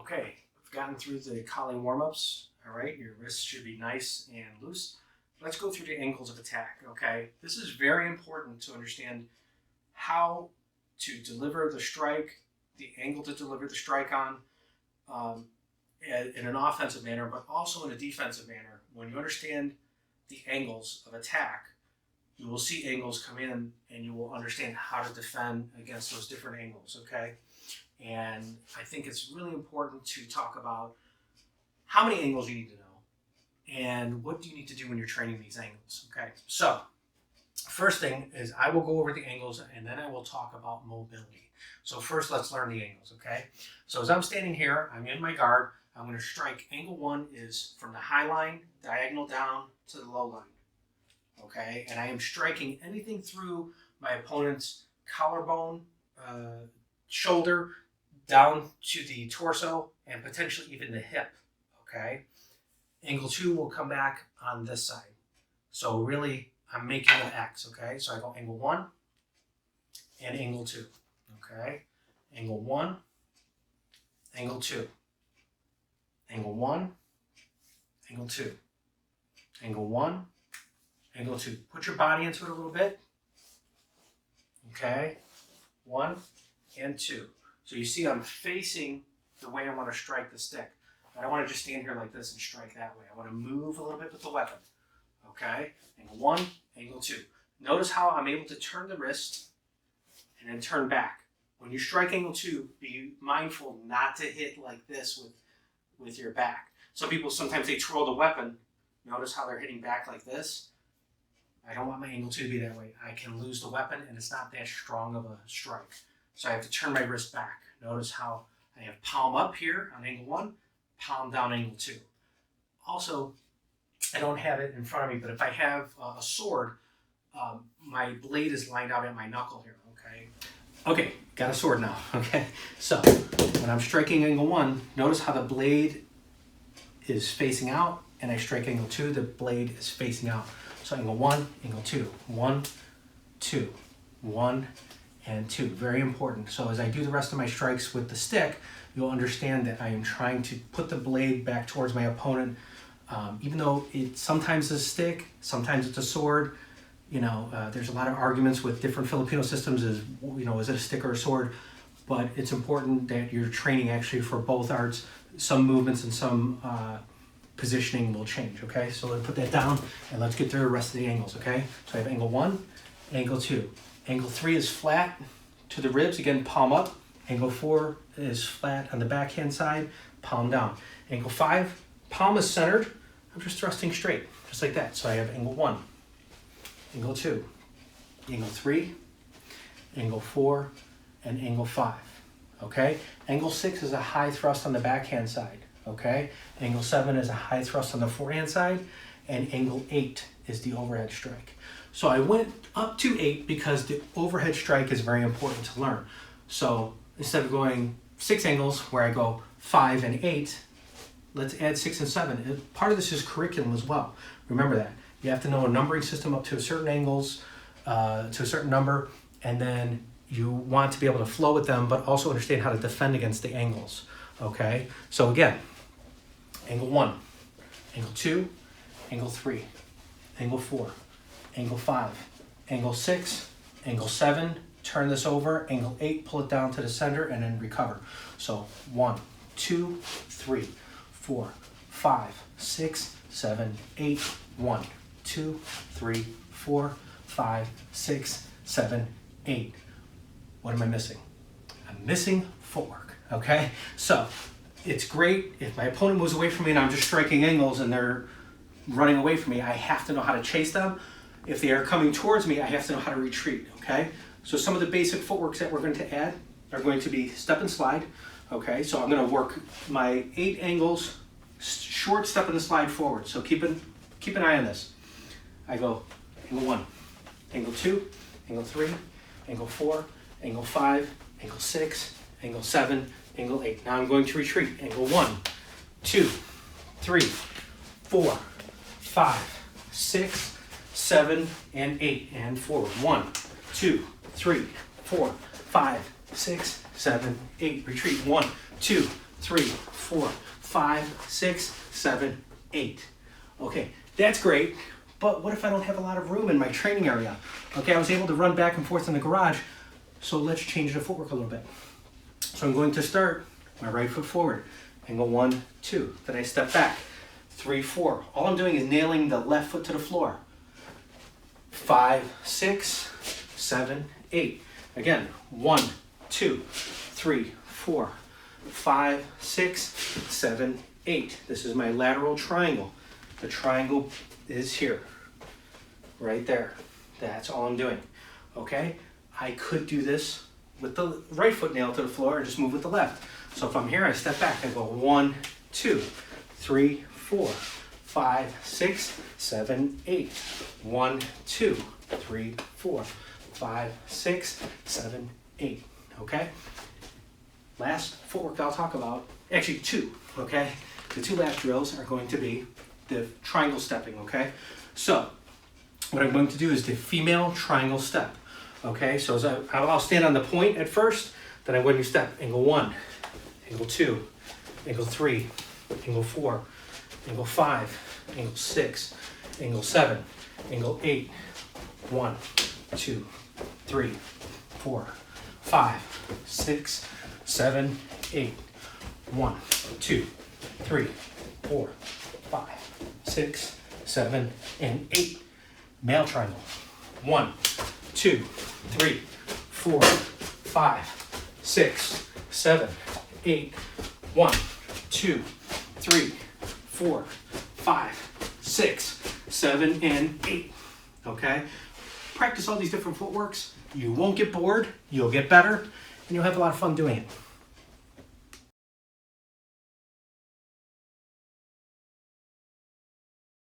Okay, we've gotten through the collie warm-ups. All right, your wrists should be nice and loose. Let's go through the angles of attack, okay? This is very important to understand how to deliver the strike, the angle to deliver the strike on, in an offensive manner, but also in a defensive manner. When you understand the angles of attack, you will see angles come in and you will understand how to defend against those different angles, okay? And I think it's really important to talk about how many angles you need to know and what do you need to do when you're training these angles, okay? So, first thing is I will go over the angles and then I will talk about mobility. So first let's learn the angles, okay? So as I'm standing here, I'm in my guard, I'm going to strike. Angle 1 is from the high line, diagonal down to the low line, okay? And I am striking anything through my opponent's collarbone, shoulder, down to the torso, and potentially even the hip, okay? Angle 2 will come back on this side. So really, I'm making an X, okay? So I go angle 1 and angle 2, okay? Angle 1, angle 2. Angle 1, angle 2. Angle 1, angle 2. Put your body into it a little bit, okay? 1 and 2. So you see I'm facing the way I want to strike the stick. I don't want to just stand here like this and strike that way. I want to move a little bit with the weapon. Okay? Angle 1, angle 2. Notice how I'm able to turn the wrist and then turn back. When you strike angle 2, be mindful not to hit like this with your back. Some people, sometimes they twirl the weapon. Notice how they're hitting back like this. I don't want my angle 2 to be that way. I can lose the weapon and it's not that strong of a strike. So I have to turn my wrist back. Notice how I have palm up here on angle 1, palm down angle 2. Also, I don't have it in front of me, but if I have a sword, my blade is lined out at my knuckle here, okay? Okay, got a sword now, okay? So, when I'm striking angle 1, notice how the blade is facing out, and I strike angle 2, the blade is facing out. So angle 1, angle 2, 1, 2, 1, and 2. Very important. So as I do the rest of my strikes with the stick, you'll understand that I am trying to put the blade back towards my opponent. Even though it sometimes is a stick, sometimes it's a sword. You know, there's a lot of arguments with different Filipino systems as, you know, is it a stick or a sword? But it's important that you're training actually for both arts. Some movements and some positioning will change, okay? So let's put that down and let's get through the rest of the angles, okay? So I have angle 1, angle 2. Angle 3 is flat to the ribs, again, palm up. Angle 4 is flat on the backhand side, palm down. Angle 5, palm is centered. I'm just thrusting straight, just like that. So I have angle 1, angle 2, angle 3, angle 4, and angle 5, okay? Angle 6 is a high thrust on the backhand side, okay? Angle 7 is a high thrust on the forehand side, and angle 8 is the overhead strike. So I went up to 8 because the overhead strike is very important to learn. So instead of going 6 angles where I go 5 and 8, let's add 6 and 7. And part of this is curriculum as well. Remember that. You have to know a numbering system up to a certain angles, to a certain number, and then you want to be able to flow with them, but also understand how to defend against the angles, okay? So again, angle 1, angle 2, angle 3, angle 4, angle 5, angle 6, angle 7, turn this over, angle 8, pull it down to the center, and then recover. So 1, 2, 3, 4, 5, 6, 7, 8, 1, 2, 3, 4, 5, 6, 7, 8. What am I missing? I'm missing footwork, okay? So it's great if my opponent moves away from me and I'm just striking angles and they're running away from me, I have to know how to chase them. If they are coming towards me, I have to know how to retreat, okay? So some of the basic footworks that we're going to add are going to be step and slide, okay? So I'm going to work my 8 angles, short step and slide forward. So keep an eye on this. I go angle 1, angle 2, angle 3, angle 4, angle 5, angle 6, angle 7, angle 8. Now I'm going to retreat. Angle 1, 2, 3, 4, 5, 6, 7, and 8. And forward. 1, 2, 3, 4, 5, 6, 7, 8. Retreat. 1, 2, 3, 4, 5, 6, 7, 8. Okay, that's great, but what if I don't have a lot of room in my training area? Okay, I was able to run back and forth in the garage, so let's change the footwork a little bit. So I'm going to start my right foot forward and go 1, 2. Then I step back, 3, 4. All I'm doing is nailing the left foot to the floor. 5, 6, 7, 8. Again, 1, 2, 3, 4, 5, 6, 7, 8. This is my lateral triangle. The triangle is here, right there. That's all I'm doing, okay? I could do this with the right foot nailed to the floor and just move with the left. So if I'm here, I step back and go 1, 2, 3, 4, 5, 6, 7, 8. 1, 2, 3, 4, 5, 6, 7, 8. Okay? Last footwork I'll talk about, actually 2, okay? The 2 last drills are going to be the triangle stepping, okay? So, what I'm going to do is the female triangle step, okay? So I'll stand on the point at first, then I'm going to step and go 1, and go 2, and go 3, and go 4, and go 5, and go 6, and go 7, and go 8. 1, 2, 3, 4, 5, 6, 7, 8. 1, 2, 3, 4, 5, 6, 7, and 8. Male triangle. 1, 2, 3, 4, 5, 6, 7, 8. 1, 2, 3, 4, 5, 6, 7, and 8. Okay? Practice all these different footworks. You won't get bored, you'll get better, and you'll have a lot of fun doing it.